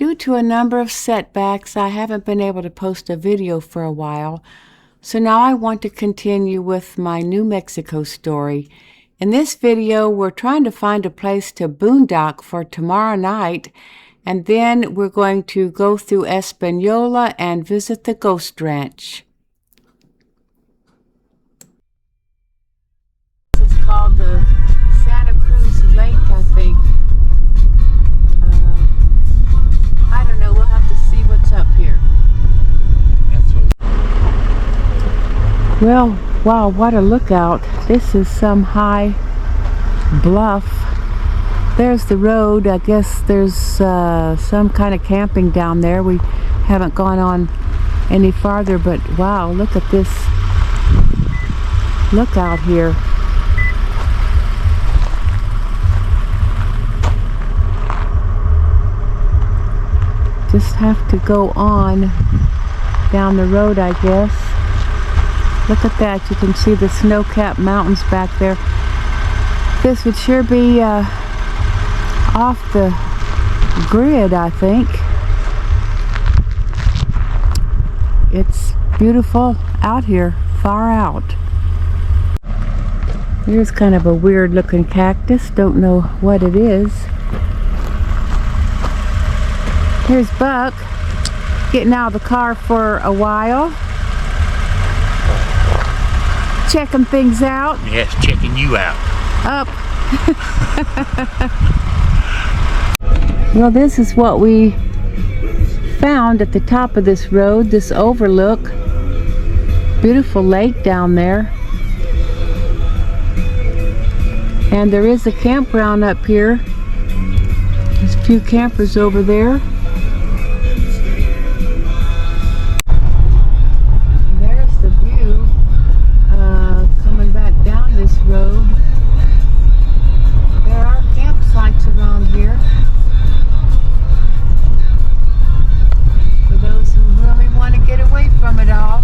Due to a number of setbacks, I haven't been able to post a video for a while, so now I want to continue with my New Mexico story. In this video, we're trying to find a place to boondock for tomorrow night, and then we're going to go through Espanola and visit the Ghost Ranch. This is called the Santa Cruz Lake, I think. I don't know, we'll have to see what's up here. Well, wow, what a lookout. This is some high bluff. There's the road. I guess there's some kind of camping down there. We haven't gone on any farther, but wow, look at this lookout here. Just have to go on down the road, I guess. Look at that. You can see the snow-capped mountains back there. This would sure be off the grid, I think. It's beautiful out here, far out. Here's kind of a weird looking cactus. Don't know what it is. Here's Buck getting out of the car for a while, checking things out. Yes, checking you out. Up. Well, this is what we found at the top of this road, this overlook. Beautiful lake down there. And there is a campground up here. There's a few campers over there. Road. There are campsites around here for those who really want to get away from it all.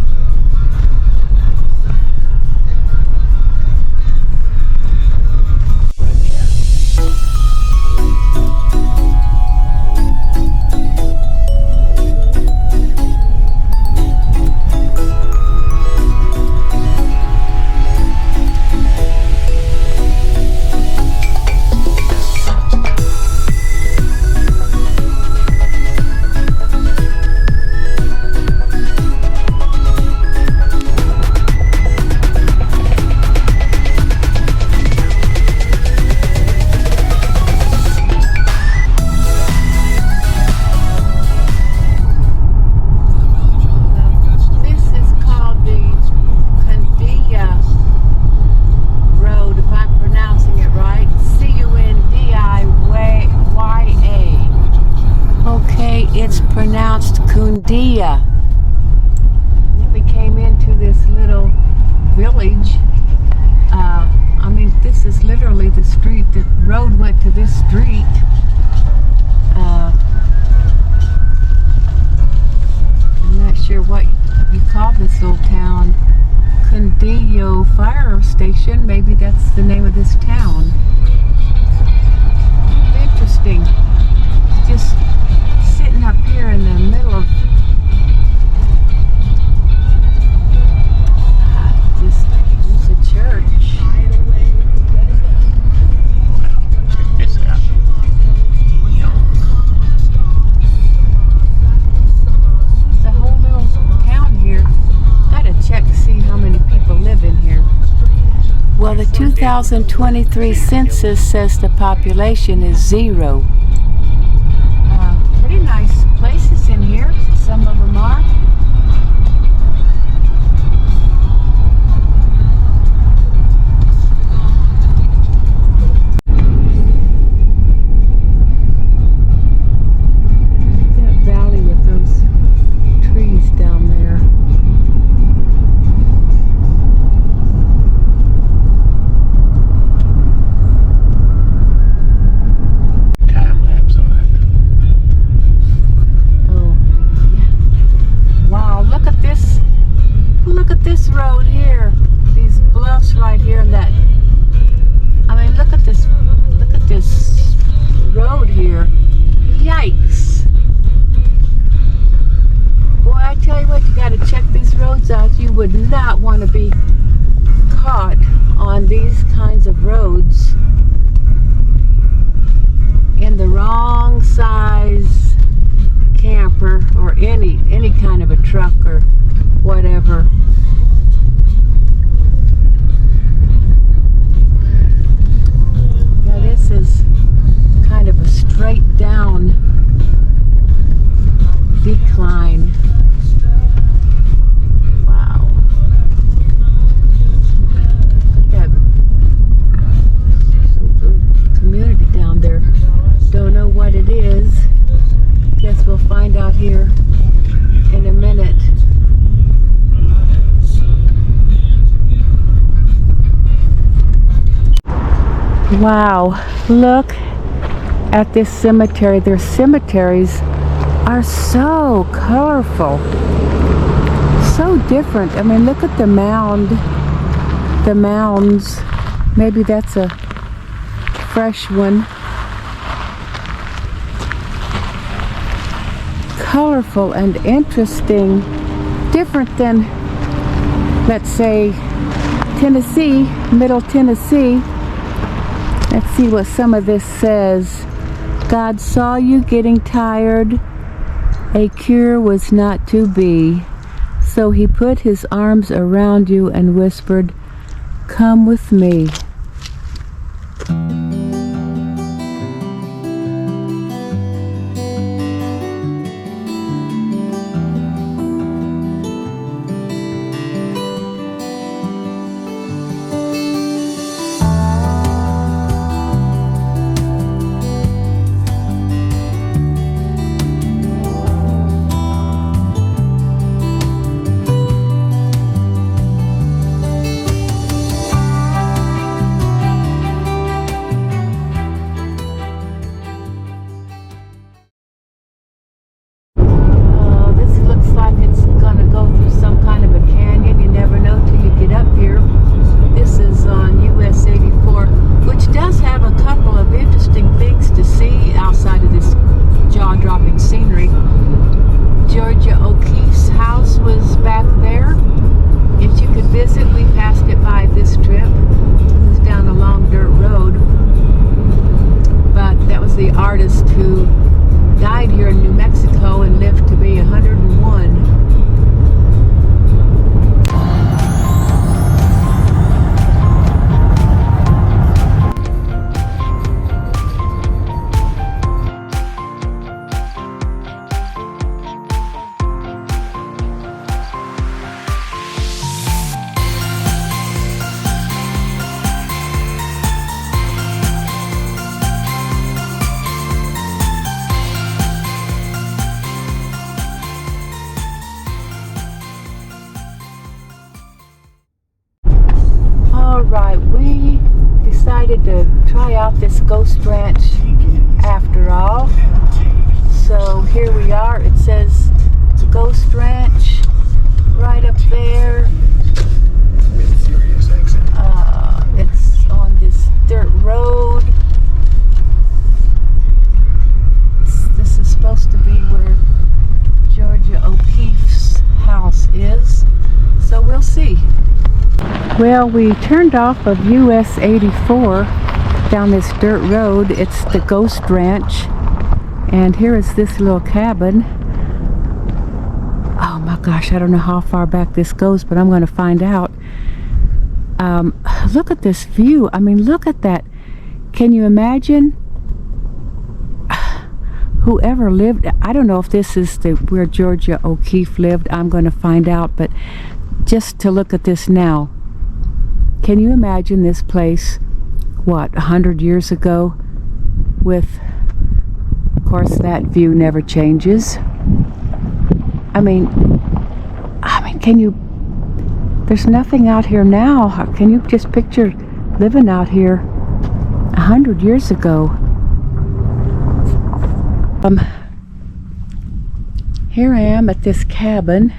It's pronounced Cundiyo. We came into this little village. I mean, this is literally the street. The road went to this street. I'm not sure what you call this little town. Cundiyo Fire Station. Maybe that's the name of this town. Interesting. Just sitting up here in the middle of there's a church. Check this out. There's a whole little town here. Gotta check to see how many people live in here. Well, the 2023 census says the population is 0. Pretty nice places in here. Some of them are. That valley with those trees down there. Time lapse on it. Oh, yeah. Wow. or any kind of a truck or whatever. Yeah, this is kind of a straight down decline. Wow. Got some community down there. Don't know what it is. Guess we'll find out here in a minute. Wow, look at this cemetery. Their cemeteries are so colorful, so different. I mean, look at the mound, the mounds. Maybe that's a fresh one. Colorful and interesting, different than, let's say, Tennessee, Middle Tennessee. Let's see what some of this says. God saw you getting tired. A cure was not to be. So he put his arms around you and whispered, "Come with me." Alright, we decided to try out this ghost ranch after all. So here we are. It says Ghost Ranch right up there. It's on this dirt road. This is supposed to be where Georgia O'Keeffe's house is. So we'll see. Well, we turned off of US 84 down this dirt road. It's the Ghost Ranch. And here is this little cabin. Oh my gosh, I don't know how far back this goes, but I'm going to find out. Look at this view. I mean, look at that. Can you imagine whoever lived? I don't know if this is where Georgia O'Keeffe lived. I'm going to find out, but just to look at this now. Can you imagine this place, what, 100 years ago, with, of course, that view never changes. I mean, can you, there's nothing out here now. Can you just picture living out here 100 years ago? Here I am at this cabin,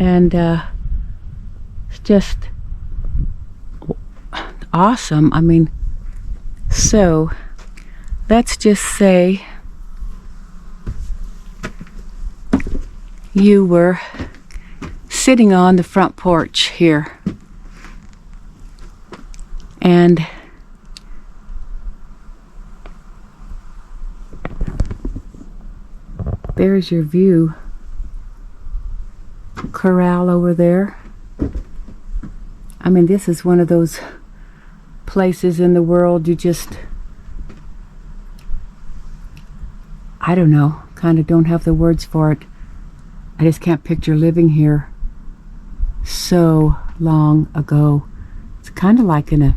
and it's just awesome. I mean, so let's just say you were sitting on the front porch here, and there's your view corral over there. I mean, this is one of those places in the world you just, I don't know, kind of don't have the words for it. I just can't picture living here so long ago. It's kind of like in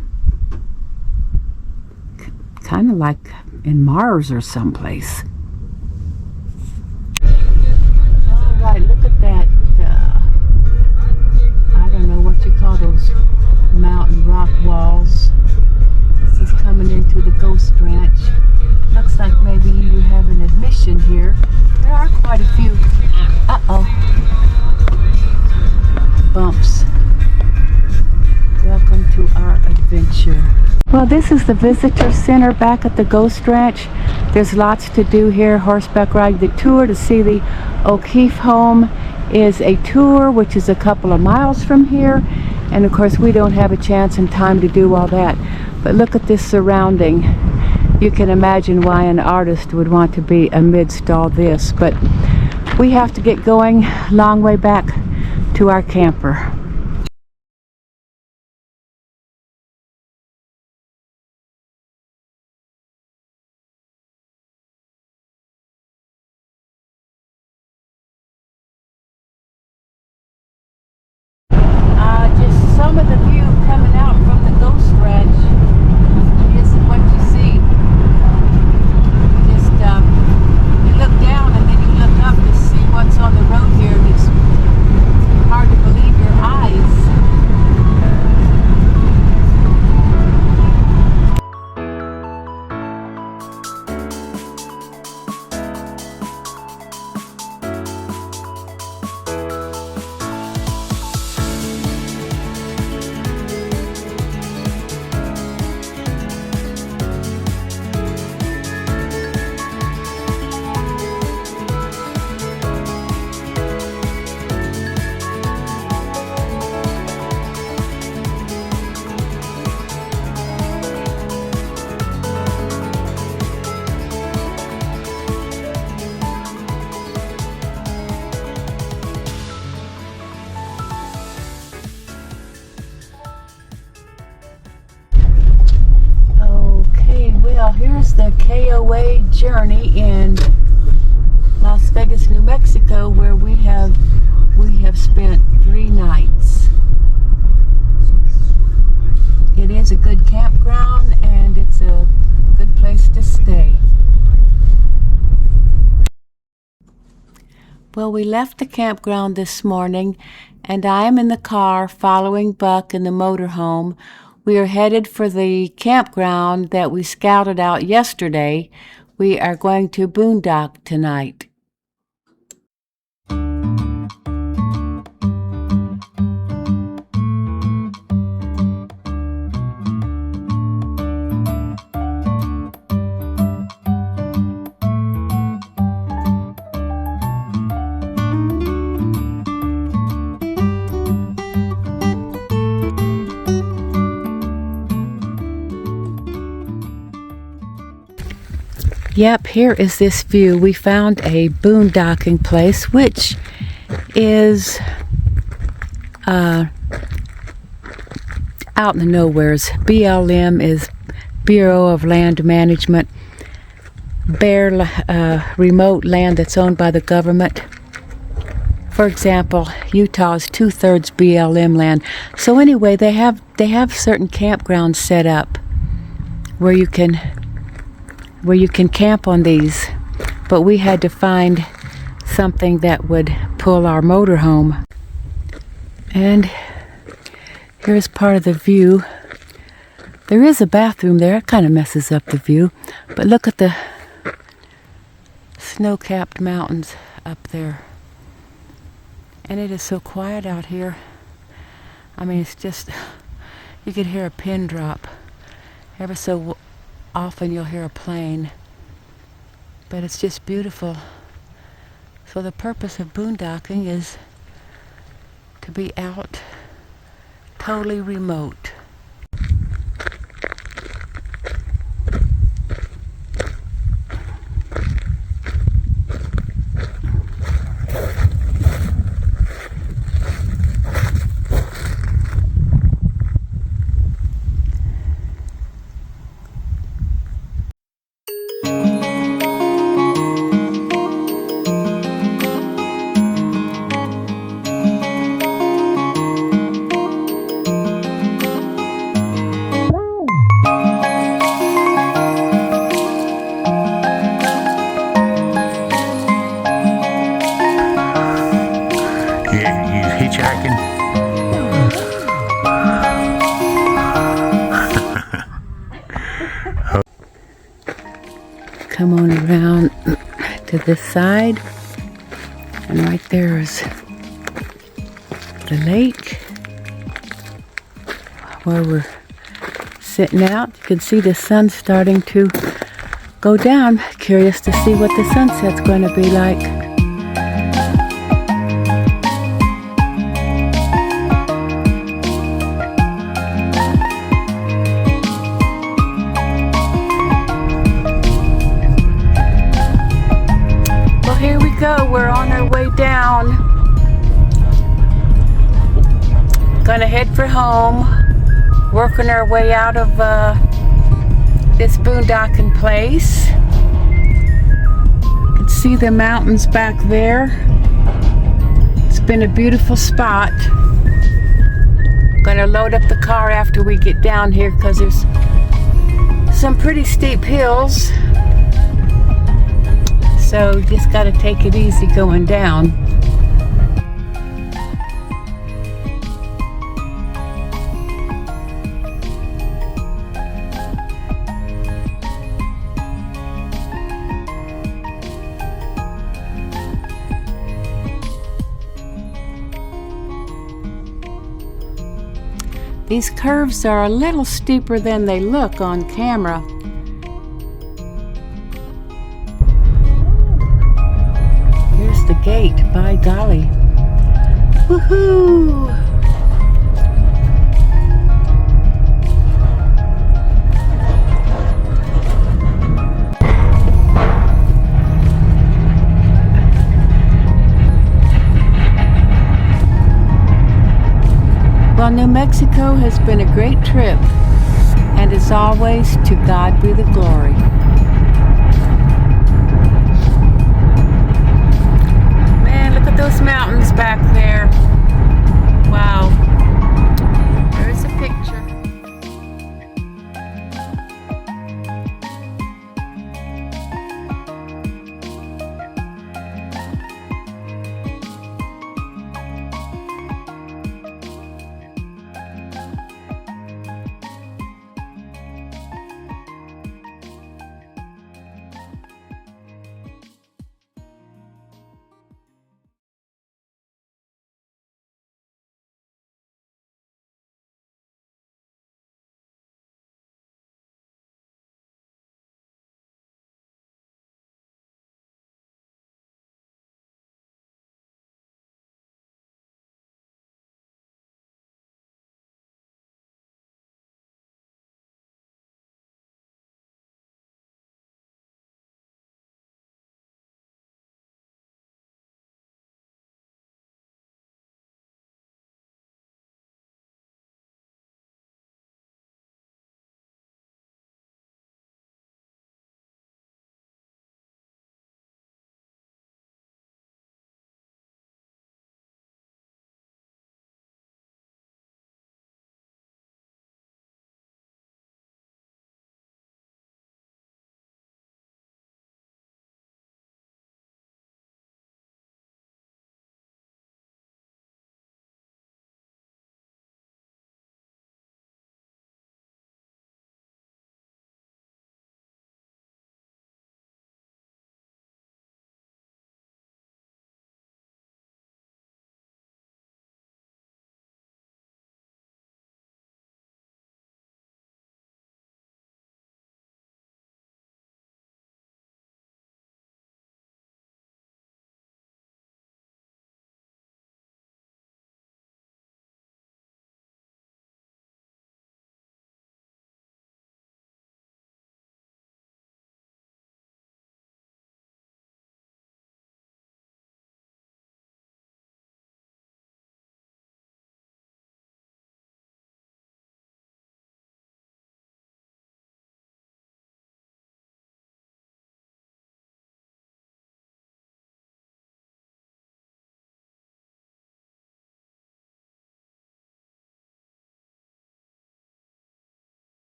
Mars or someplace. All right, look at that. I don't know what you call those mountain rock walls. This is coming into the ghost ranch. Looks like maybe you have an admission here. There are quite a few. Bumps. Welcome to our adventure. Well, this is the visitor center back at the ghost ranch. There's lots to do here. Horseback ride. The tour to see the O'Keefe home is a tour which is a couple of miles from here, and of course we don't have a chance and time to do all that. But look at this surrounding. You can imagine why an artist would want to be amidst all this, but we have to get going. Long way back to our camper. Just some of the view coming out from the ghost ranch is what you see. Just you look down and then you look up to see what's on the road here, and it's hard to believe your eyes. Well, here's the KOA journey in Las Vegas, New Mexico, where we have spent 3 nights. It is a good campground and it's a good place to stay. Well, we left the campground this morning and I am in the car following Buck in the motorhome. We are headed for the campground that we scouted out yesterday. We are going to Boondock tonight. Yep, here is this view. We found a boondocking place, which is out in the nowheres. BLM is Bureau of Land Management. Bare remote land that's owned by the government. For example, Utah is 2/3 BLM land. So anyway, they have certain campgrounds set up where you can camp on these, but we had to find something that would pull our motorhome. And here's part of the view. There is a bathroom there. It kind of messes up the view, but look at the snow-capped mountains up there. And it is so quiet out here. I mean, it's just, you could hear a pin drop. Ever so often you'll hear a plane, but it's just beautiful. So the purpose of boondocking is to be out totally remote. around to this side, and right there is the lake where we're sitting out. You can see the sun starting to go down. Curious to see what the sunset's going to be like. Well, here we go. We're on our way down. Gonna head for home. Working our way out of this boondocking place. You can see the mountains back there. It's been a beautiful spot. Gonna load up the car after we get down here because there's some pretty steep hills. So just gotta take it easy going down. These curves are a little steeper than they look on camera. Here's the gate, by golly. Woohoo! Well, New Mexico has been a great trip, and as always, to God be the glory.